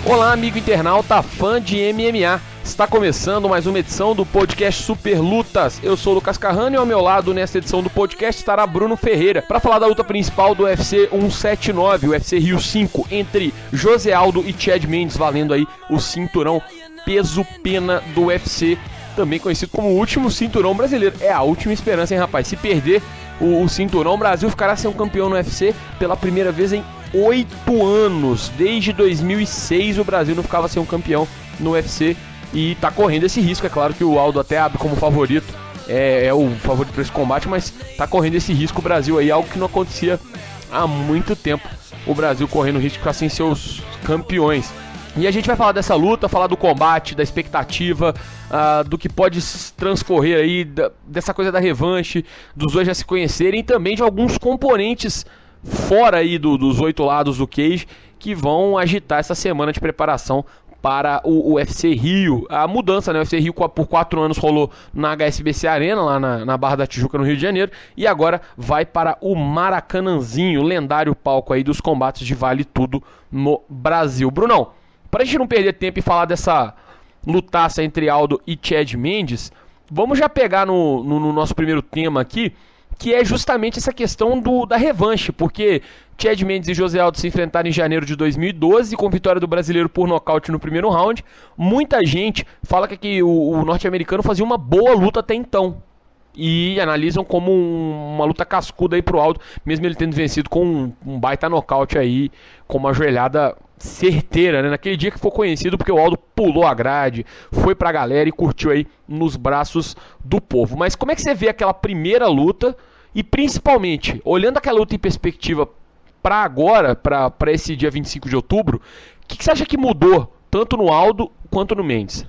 Olá, amigo internauta, fã de MMA. Está começando mais uma edição do podcast Super Lutas. Eu sou o Lucas Carrano e ao meu lado nesta edição do podcast estará Bruno Ferreira para falar da luta principal do UFC 179, o UFC Rio 5, entre José Aldo e Chad Mendes, valendo aí o cinturão peso-pena do UFC, também conhecido como o último cinturão brasileiro. É a última esperança, hein, rapaz? Se perder o cinturão, o Brasil ficará sem um campeão no UFC pela primeira vez em 8 anos. Desde 2006 o Brasil não ficava sem um campeão no UFC e tá correndo esse risco. É claro que o Aldo até abre como favorito, é o favorito para esse combate, mas tá correndo esse risco o Brasil aí, algo que não acontecia há muito tempo, o Brasil correndo o risco de ficar sem seus campeões. E a gente vai falar dessa luta, falar do combate, da expectativa, do que pode transcorrer aí, dessa coisa da revanche, dos dois já se conhecerem, e também de alguns componentes fora aí dos 8 lados do cage que vão agitar essa semana de preparação para o UFC Rio. A mudança, né? O UFC Rio por 4 anos rolou na HSBC Arena, lá na Barra da Tijuca, no Rio de Janeiro, e agora vai para o Maracanãzinho, lendário palco aí dos combates de Vale Tudo no Brasil. Brunão, para a gente não perder tempo e falar dessa lutaça entre Aldo e Chad Mendes, vamos já pegar no nosso primeiro tema aqui, que é justamente essa questão da revanche, porque Chad Mendes e José Aldo se enfrentaram em janeiro de 2012, com vitória do brasileiro por nocaute no primeiro round. Muita gente fala que o norte-americano fazia uma boa luta até então, e analisam como uma luta cascuda aí pro Aldo, mesmo ele tendo vencido com um baita nocaute aí, com uma joelhada certeira, né? Naquele dia que foi conhecido porque o Aldo pulou a grade, foi pra galera e curtiu aí nos braços do povo. Mas como é que você vê aquela primeira luta e principalmente, olhando aquela luta em perspectiva para agora, para esse dia 25 de outubro, o que você acha que mudou tanto no Aldo quanto no Mendes?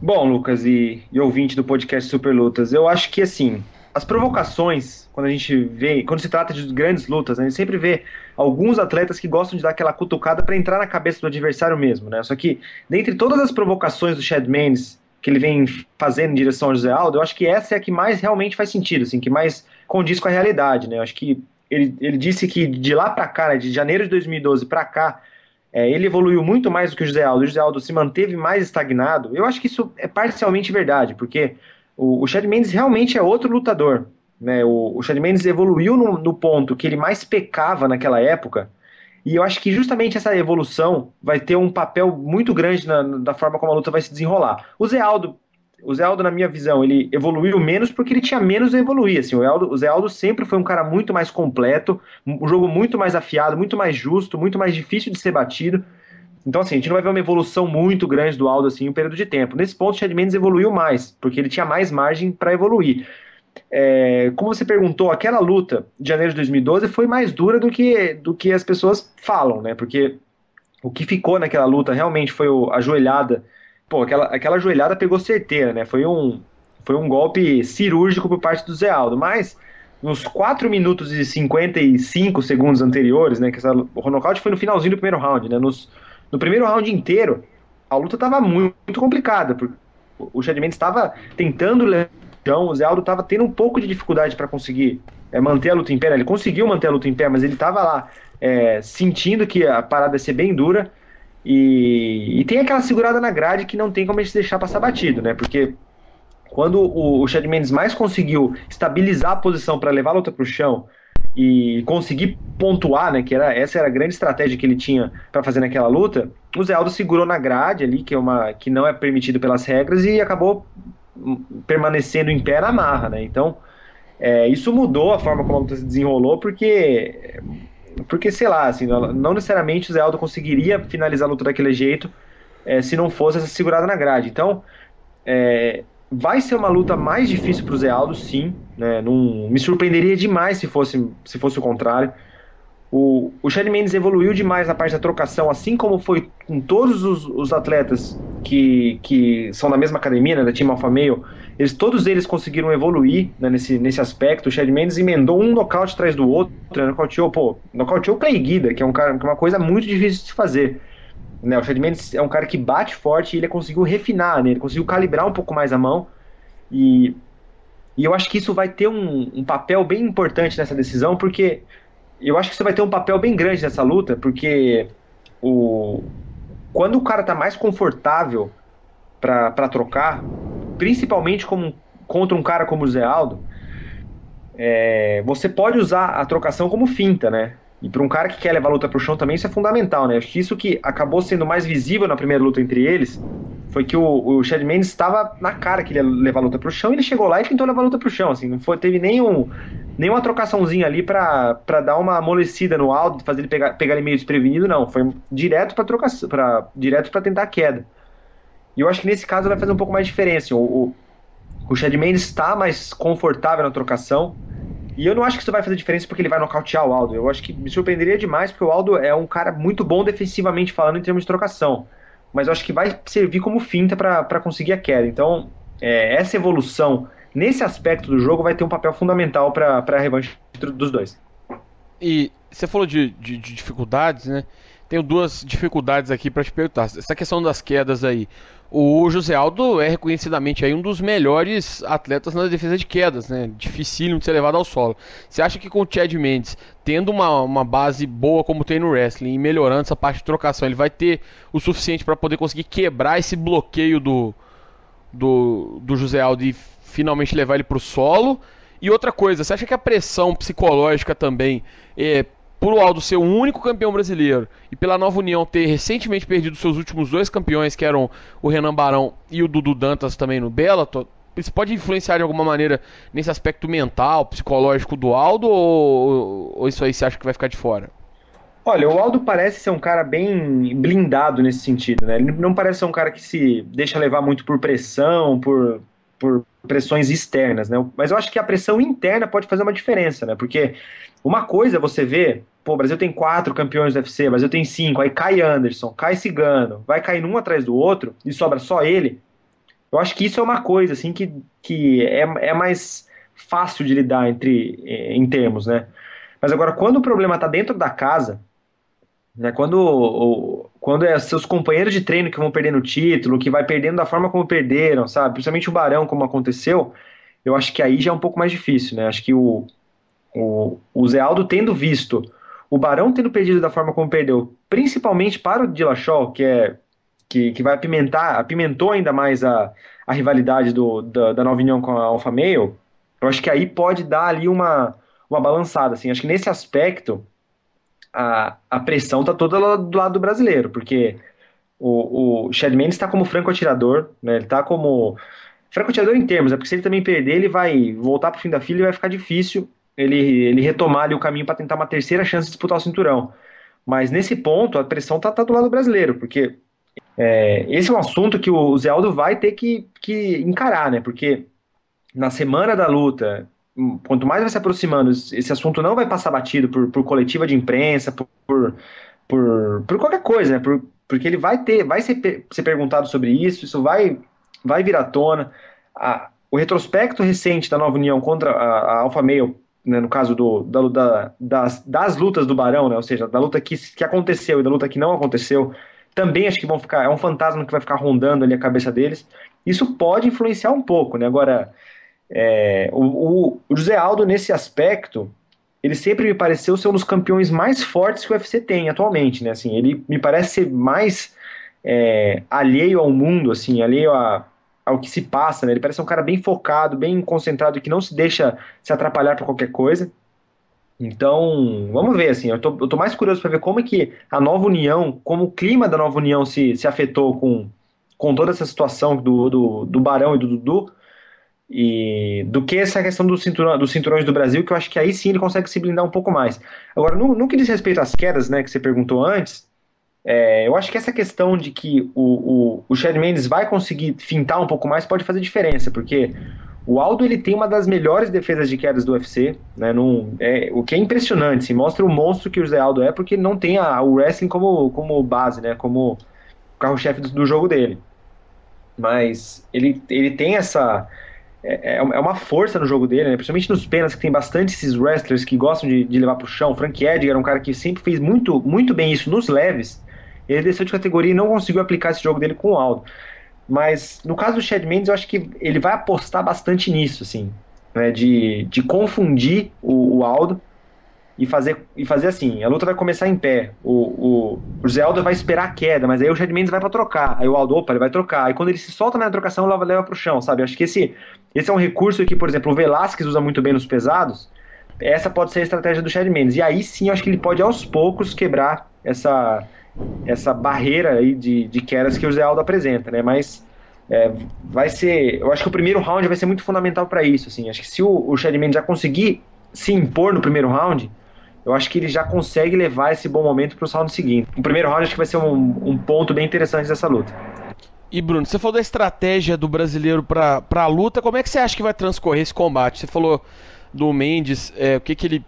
Bom, Lucas e ouvinte do podcast Super Lutas, eu acho que assim, as provocações, quando se trata de grandes lutas, né, a gente sempre vê alguns atletas que gostam de dar aquela cutucada para entrar na cabeça do adversário mesmo, né? Só que, dentre todas as provocações do Chad Mendes que ele vem fazendo em direção ao José Aldo, eu acho que essa é a que mais realmente faz sentido, assim, que mais condiz com a realidade, né? Eu acho que ele disse que de lá para cá, né, de janeiro de 2012 para cá, ele evoluiu muito mais do que o José Aldo. O José Aldo se manteve mais estagnado. Eu acho que isso é parcialmente verdade, porque o Chad Mendes realmente é outro lutador, né? O Chad Mendes evoluiu no ponto que ele mais pecava naquela época, e eu acho que justamente essa evolução vai ter um papel muito grande da forma como a luta vai se desenrolar. O Zé Aldo, na minha visão, ele evoluiu menos porque ele tinha menos a evoluir. Assim, o Zé Aldo sempre foi um cara muito mais completo, um jogo muito mais afiado, muito mais justo, muito mais difícil de ser batido. Então, assim, a gente não vai ver uma evolução muito grande do Aldo assim, em um período de tempo. Nesse ponto, o Chad Mendes evoluiu mais, porque ele tinha mais margem para evoluir. Como você perguntou, aquela luta de janeiro de 2012 foi mais dura do que as pessoas falam, né? Porque o que ficou naquela luta realmente foi a joelhada. Pô, aquela joelhada pegou certeira, né? Foi um golpe cirúrgico por parte do Zé Aldo, mas nos 4 minutos e 55 segundos anteriores, né? O nocaute foi no finalzinho do primeiro round, né? No primeiro round inteiro, a luta estava muito complicada, porque o Chad Mendes estava tentando então, o Zé Aldo estava tendo um pouco de dificuldade para conseguir manter a luta em pé, né? Ele conseguiu manter a luta em pé, mas ele estava lá sentindo que a parada ia ser bem dura. E tem aquela segurada na grade que não tem como a gente deixar passar batido, né? Porque quando o Chad Mendes mais conseguiu estabilizar a posição para levar a luta para o chão e conseguir pontuar, né? Essa era a grande estratégia que ele tinha para fazer naquela luta, o Zé Aldo segurou na grade ali, que não é permitido pelas regras, e acabou permanecendo em pé na marra, né? Então, isso mudou a forma como a luta se desenrolou, porque sei lá, assim, não necessariamente o Zé Aldo conseguiria finalizar a luta daquele jeito se não fosse essa segurada na grade. Então, vai ser uma luta mais difícil para o Zé Aldo, sim, né? Não me surpreenderia demais se fosse o contrário. O Chad Mendes evoluiu demais na parte da trocação, assim como foi com todos os atletas que são da mesma academia, né, da Team Alpha Male. Todos eles conseguiram evoluir, né, nesse aspecto. O Chad Mendes emendou um nocaute atrás do outro, né, nocauteou o Clay Guida, que é uma coisa muito difícil de se fazer, né? O Chad Mendes é um cara que bate forte e ele conseguiu refinar, né, ele conseguiu calibrar um pouco mais a mão, e eu acho que isso vai ter um papel bem importante nessa decisão, porque eu acho que isso vai ter um papel bem grande nessa luta, porque o quando o cara tá mais confortável para trocar, principalmente contra um cara como o Zé Aldo, você pode usar a trocação como finta, né? E para um cara que quer levar a luta pro chão também isso é fundamental, né? Acho que isso que acabou sendo mais visível na primeira luta entre eles foi que o Chad Mendes estava na cara que ele ia levar a luta pro chão e ele chegou lá e tentou levar a luta pro chão, assim, não teve nenhuma trocaçãozinha ali para dar uma amolecida no Aldo, fazer ele pegar ele meio desprevenido, não, foi direto para trocação, direto para tentar a queda. E eu acho que nesse caso vai fazer um pouco mais de diferença. O Chad Mendes está mais confortável na trocação. E eu não acho que isso vai fazer diferença porque ele vai nocautear o Aldo. Eu acho que me surpreenderia demais porque o Aldo é um cara muito bom defensivamente falando em termos de trocação. Mas eu acho que vai servir como finta para conseguir a queda. Então, essa evolução nesse aspecto do jogo vai ter um papel fundamental para a revanche dos dois. E você falou de dificuldades, né? Tenho duas dificuldades aqui para te perguntar. Essa questão das quedas aí. O José Aldo é reconhecidamente aí um dos melhores atletas na defesa de quedas, né? Dificílimo de ser levado ao solo. Você acha que com o Chad Mendes, tendo uma base boa como tem no wrestling e melhorando essa parte de trocação, ele vai ter o suficiente para poder conseguir quebrar esse bloqueio do José Aldo e finalmente levar ele para o solo? E outra coisa, você acha que a pressão psicológica também, por o Aldo ser o único campeão brasileiro e pela Nova União ter recentemente perdido seus últimos dois campeões, que eram o Renan Barão e o Dudu Dantas também no Bellator, isso pode influenciar de alguma maneira nesse aspecto mental, psicológico do Aldo, ou isso aí você acha que vai ficar de fora? Olha, o Aldo parece ser um cara bem blindado nesse sentido, né? Ele não parece ser um cara que se deixa levar muito por pressão, por pressões externas, né? Mas eu acho que a pressão interna pode fazer uma diferença, né? Porque uma coisa é você vê, pô, o Brasil tem 4 campeões do UFC, o Brasil tem 5, aí cai Anderson, cai Cigano, vai caindo um atrás do outro e sobra só ele. Eu acho que isso é uma coisa, assim, que é mais fácil de lidar em termos, né? Mas agora, quando o problema tá dentro da casa, né? Quando é seus companheiros de treino que vão perdendo o título, que vai perdendo da forma como perderam, sabe? Principalmente o Barão, como aconteceu, eu acho que aí já é um pouco mais difícil, né? Acho que o Zé Aldo tendo visto o Barão tendo perdido da forma como perdeu, principalmente para o Dillashaw, que vai apimentou ainda mais a rivalidade da Nova União com a Alpha Male, eu acho que aí pode dar ali uma balançada, assim. Acho que nesse aspecto a pressão está toda do lado do brasileiro, porque o Chad Mendes está como franco atirador, né? Ele está como franco atirador em termos, porque se ele também perder, ele vai voltar para o fim da fila e vai ficar difícil ele retomar ali o caminho para tentar uma terceira chance de disputar o cinturão. Mas nesse ponto, a pressão tá do lado brasileiro, porque esse é um assunto que o Zé Aldo vai ter que encarar, né? Porque na semana da luta, quanto mais vai se aproximando, esse assunto não vai passar batido por coletiva de imprensa, por qualquer coisa, né? Porque ele vai ser perguntado sobre isso vai vir à tona. O retrospecto recente da Nova União contra a Alpha Male, né, no caso das lutas do Barão, né? Ou seja, da luta que aconteceu e da luta que não aconteceu, também acho que vão ficar, é um fantasma que vai ficar rondando ali a cabeça deles. Isso pode influenciar um pouco, né? Agora, o José Aldo, nesse aspecto, ele sempre me pareceu ser um dos campeões mais fortes que o UFC tem atualmente, né? Assim, ele me parece ser mais alheio ao mundo, assim, alheio ao que se passa, né? Ele parece um cara bem focado, bem concentrado, que não se deixa se atrapalhar por qualquer coisa. Então, vamos ver, assim, eu tô mais curioso para ver como é que a Nova União, como o clima da Nova União se afetou com toda essa situação do Barão e do Dudu, e do que essa questão dos cinturões do Brasil, que eu acho que aí sim ele consegue se blindar um pouco mais. Agora, no que diz respeito às quedas, né, que você perguntou antes, eu acho que essa questão de que o Chad Mendes vai conseguir fintar um pouco mais pode fazer diferença, porque o Aldo ele tem uma das melhores defesas de quedas do UFC, né, o que é impressionante, assim, mostra o monstro que o José Aldo é, porque ele não tem o wrestling como base, né, como carro-chefe do jogo dele. Mas ele tem essa... É uma força no jogo dele, né? Principalmente nos pênaltis, que tem bastante esses wrestlers que gostam de levar pro chão. O Frank Edgar era um cara que sempre fez muito, muito bem isso nos leves. Ele desceu de categoria e não conseguiu aplicar esse jogo dele com o Aldo. Mas no caso do Chad Mendes, eu acho que ele vai apostar bastante nisso, assim, né? De confundir o Aldo e fazer assim, a luta vai começar em pé, o José Aldo vai esperar a queda, mas aí o Chad Mendes vai pra trocar, aí o Aldo, opa, ele vai trocar, aí quando ele se solta na trocação, leva pro chão, sabe? Eu acho que esse é um recurso que, por exemplo, o Velasquez usa muito bem nos pesados, essa pode ser a estratégia do Chad Mendes, e aí sim eu acho que ele pode aos poucos quebrar essa barreira aí de quedas que o José Aldo apresenta, né? Mas vai ser, eu acho que o primeiro round vai ser muito fundamental para isso, assim, acho que se o Chad Mendes já conseguir se impor no primeiro round, eu acho que ele já consegue levar esse bom momento para os rounds seguintes. O primeiro round acho que vai ser um ponto bem interessante dessa luta. E Bruno, você falou da estratégia do brasileiro para a luta, como é que você acha que vai transcorrer esse combate? Você falou do Mendes, o que ele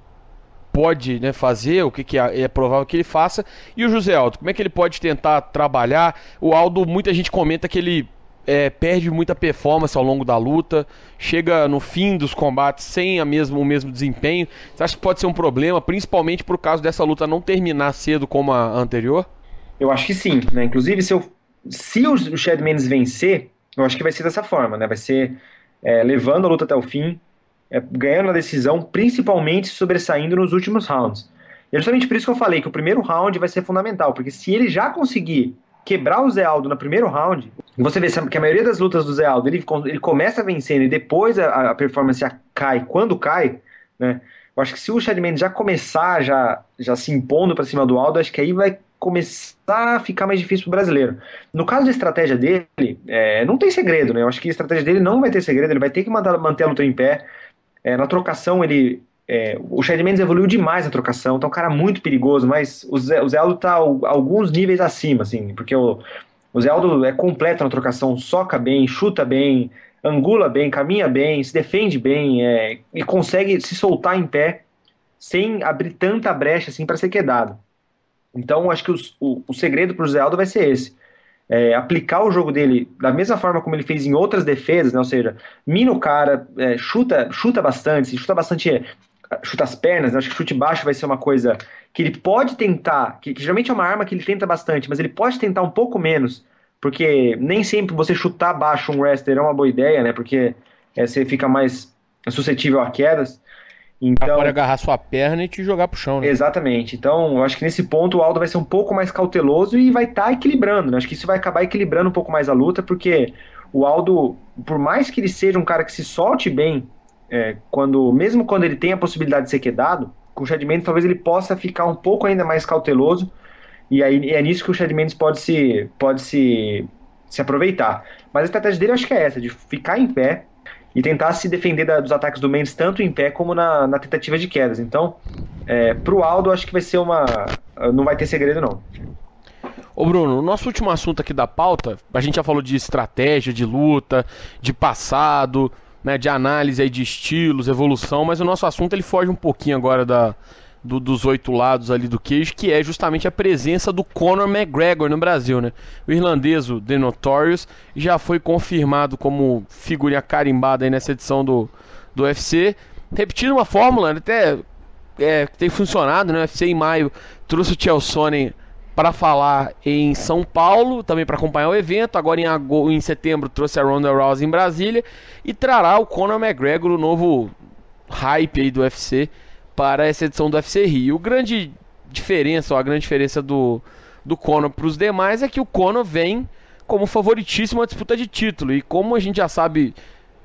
pode, né, fazer, o que é provável que ele faça, e o José Aldo, como é que ele pode tentar trabalhar? O Aldo, muita gente comenta que ele perde muita performance ao longo da luta, chega no fim dos combates sem o mesmo desempenho. Você acha que pode ser um problema, principalmente por causa dessa luta não terminar cedo como a anterior? Eu acho que sim, né? Inclusive, se o Chad Mendes vencer, eu acho que vai ser dessa forma, né? Vai ser levando a luta até o fim, ganhando a decisão, principalmente sobressaindo nos últimos rounds. E é justamente por isso que eu falei que o primeiro round vai ser fundamental, porque se ele já conseguir quebrar o Zé Aldo no primeiro round, você vê que a maioria das lutas do Zé Aldo, ele começa vencendo e depois a performance cai quando cai, né? Eu acho que se o Chad Mendes já começar já se impondo para cima do Aldo, acho que aí vai começar a ficar mais difícil pro brasileiro. No caso da estratégia dele, não tem segredo, né? Eu acho que a estratégia dele não vai ter segredo, ele vai ter que manter a luta em pé. Na trocação, o Chad Mendes evoluiu demais na trocação, tá um cara muito perigoso, mas o Zé Aldo tá alguns níveis acima, assim, porque o Zé Aldo é completo na trocação, soca bem, chuta bem, angula bem, caminha bem, se defende bem, e consegue se soltar em pé sem abrir tanta brecha assim para ser quedado. Então, acho que o segredo para o Zé Aldo vai ser esse. Aplicar o jogo dele da mesma forma como ele fez em outras defesas, né? Ou seja, mina o cara, chuta bastante, se chuta bastante, chuta as pernas, né? Acho que chute baixo vai ser uma coisa que ele pode tentar, que geralmente é uma arma que ele tenta bastante, mas ele pode tentar um pouco menos, porque nem sempre você chutar baixo um wrestler é uma boa ideia, né? Porque você fica mais suscetível a quedas. Ela pode Então, agarrar sua perna e te jogar pro chão, né? exatamente. Então, eu acho que nesse ponto o Aldo vai ser um pouco mais cauteloso e vai estar equilibrando, né? Acho que isso vai acabar equilibrando um pouco mais a luta, porque o Aldo, por mais que ele seja um cara que se solte bem, mesmo quando ele tem a possibilidade de ser quedado, com o Chad Mendes talvez ele possa ficar um pouco ainda mais cauteloso, e aí é nisso que o Chad Mendes pode se aproveitar. Mas a estratégia dele eu acho que é essa, de ficar em pé e tentar se defender dos ataques do Mendes tanto em pé como na tentativa de quedas. Então, pro Aldo, acho que vai ser não vai ter segredo, não. Ô Bruno, o nosso último assunto aqui da pauta, a gente já falou de estratégia, de luta, de passado, né, de análise aí de estilos, evolução, mas o nosso assunto ele foge um pouquinho agora dos 8 lados ali do queijo, que é justamente a presença do Conor McGregor no Brasil, né? O irlandês, o The Notorious, já foi confirmado como figurinha carimbada aí nessa edição do UFC, repetindo uma fórmula, né, até que tem funcionado, né? O UFC em maio trouxe o Chael Sonnen para falar em São Paulo, também para acompanhar o evento. Agora em setembro trouxe a Ronda Rousey em Brasília e trará o Conor McGregor, o novo hype aí do UFC, para essa edição do UFC Rio. A grande diferença do Conor para os demais é que o Conor vem como favoritíssimo à disputa de título, e como a gente já sabe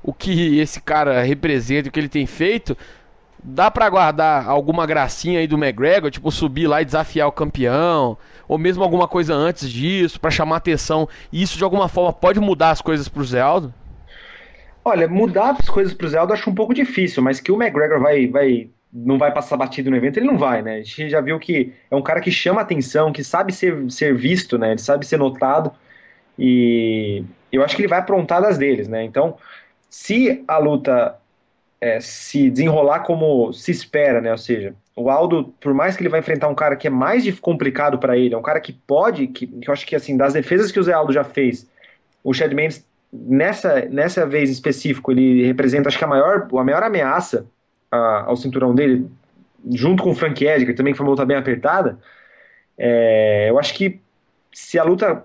o que esse cara representa, o que ele tem feito, dá pra guardar alguma gracinha aí do McGregor, tipo subir lá e desafiar o campeão, ou mesmo alguma coisa antes disso, pra chamar atenção, e isso de alguma forma pode mudar as coisas pro Zé Aldo? Olha, mudar as coisas pro Zé Aldo eu acho um pouco difícil, mas que o McGregor não vai passar batido no evento, ele não vai, né? A gente já viu que é um cara que chama atenção, que sabe ser visto, né? Ele sabe ser notado, e eu acho que ele vai aprontar das deles, né? Então, se a luta se desenrolar como se espera, né? Ou seja, o Aldo, por mais que ele vai enfrentar um cara que é mais complicado para ele, é um cara que pode, que eu acho que assim, das defesas que o Zé Aldo já fez, o Chad Mendes, nessa vez em específico, ele representa, acho que a maior ameaça ao cinturão dele, junto com o Frank Edgar, que também foi uma luta bem apertada. Eu acho que se a luta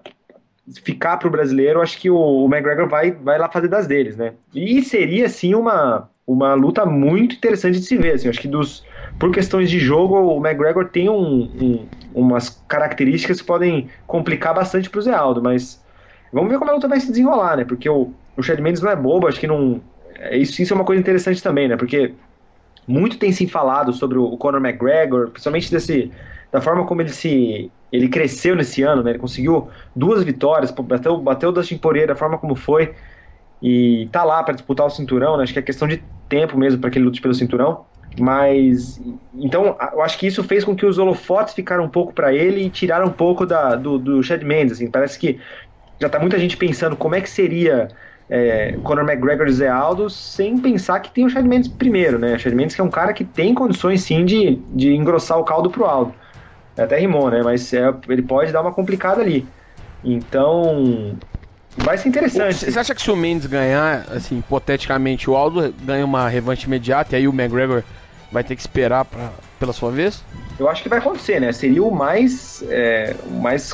ficar para o brasileiro, acho que o McGregor vai lá fazer das deles, né? E seria, sim, uma luta muito interessante de se ver, assim, acho que por questões de jogo, o McGregor tem umas características que podem complicar bastante pro Zé Aldo, mas vamos ver como a luta vai se desenrolar, né? Porque o Chad Mendes não é bobo, acho que não... Isso é uma coisa interessante também, né? Porque muito tem se falado sobre o Conor McGregor, principalmente da forma como ele cresceu nesse ano, né? Ele conseguiu 2 vitórias, bateu o Dustin Poirier da forma como foi, e tá lá para disputar o cinturão, né? Acho que é questão de tempo mesmo para que ele lute pelo cinturão. Mas, então, eu acho que isso fez com que os holofotes ficaram um pouco para ele e tiraram um pouco do Chad Mendes, assim. Parece que já tá muita gente pensando como é que seria Conor McGregor e Zé Aldo, sem pensar que tem o Chad Mendes primeiro, né? O Chad Mendes que é um cara que tem condições sim de engrossar o caldo pro Aldo. Até rimou, né? Mas ele pode dar uma complicada ali. Então, vai ser interessante. Você acha que se o Mendes ganhar, assim, hipoteticamente, o Aldo ganha uma revanche imediata e aí o McGregor vai ter que esperar pela sua vez? Eu acho que vai acontecer, né? Seria o mais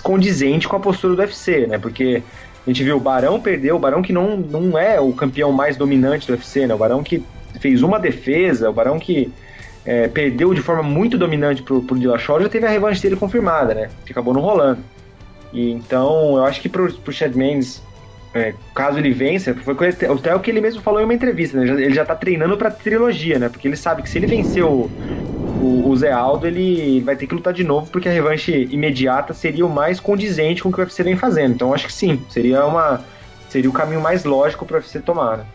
condizente com a postura do UFC, né? Porque a gente viu o Barão perdeu, o Barão que não é o campeão mais dominante do UFC, né? O Barão que fez uma defesa, o Barão que perdeu de forma muito dominante pro Dillashaw, já teve a revanche dele confirmada, né? Que acabou não rolando. E então, eu acho que pro Chad Mendes, caso ele vença, foi até o que ele mesmo falou em uma entrevista, né? Ele já tá treinando pra trilogia, né? Porque ele sabe que se ele vencer o Zé Aldo, ele vai ter que lutar de novo, porque a revanche imediata seria o mais condizente com o que o UFC vem fazendo. Então, acho que sim, seria o caminho mais lógico pro UFC tomar, né?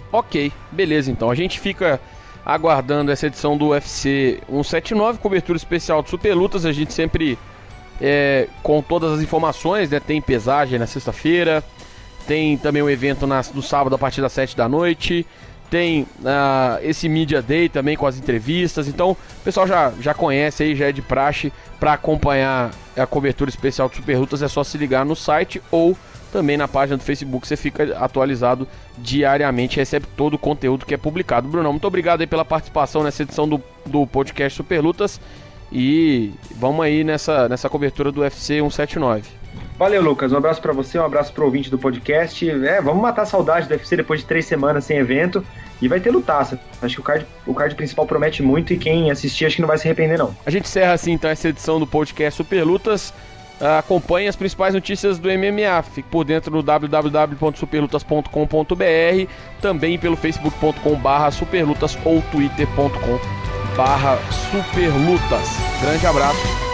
Ok, beleza, então. A gente fica aguardando essa edição do UFC 179, cobertura especial de Superlutas. A gente sempre... com todas as informações, né? Tem pesagem na sexta-feira, tem também um evento no sábado a partir das 7 da noite, tem esse Media Day também com as entrevistas. Então o pessoal já conhece aí, já é de praxe. Para acompanhar a cobertura especial de Superlutas é só se ligar no site ou também na página do Facebook. Você fica atualizado diariamente, recebe todo o conteúdo que é publicado. Brunão, muito obrigado aí pela participação nessa edição do podcast Superlutas. E vamos aí nessa cobertura do UFC 179. Valeu, Lucas. Um abraço pra você, um abraço pro ouvinte do podcast. Vamos matar a saudade do UFC depois de 3 semanas sem evento. E vai ter lutaça. Acho que o card principal promete muito e quem assistir acho que não vai se arrepender, não. A gente encerra assim então essa edição do podcast Superlutas. Acompanhe as principais notícias do MMA. Fique por dentro no www.superlutas.com.br, também pelo facebook.com/superlutas ou twitter.com/superlutas. Grande abraço.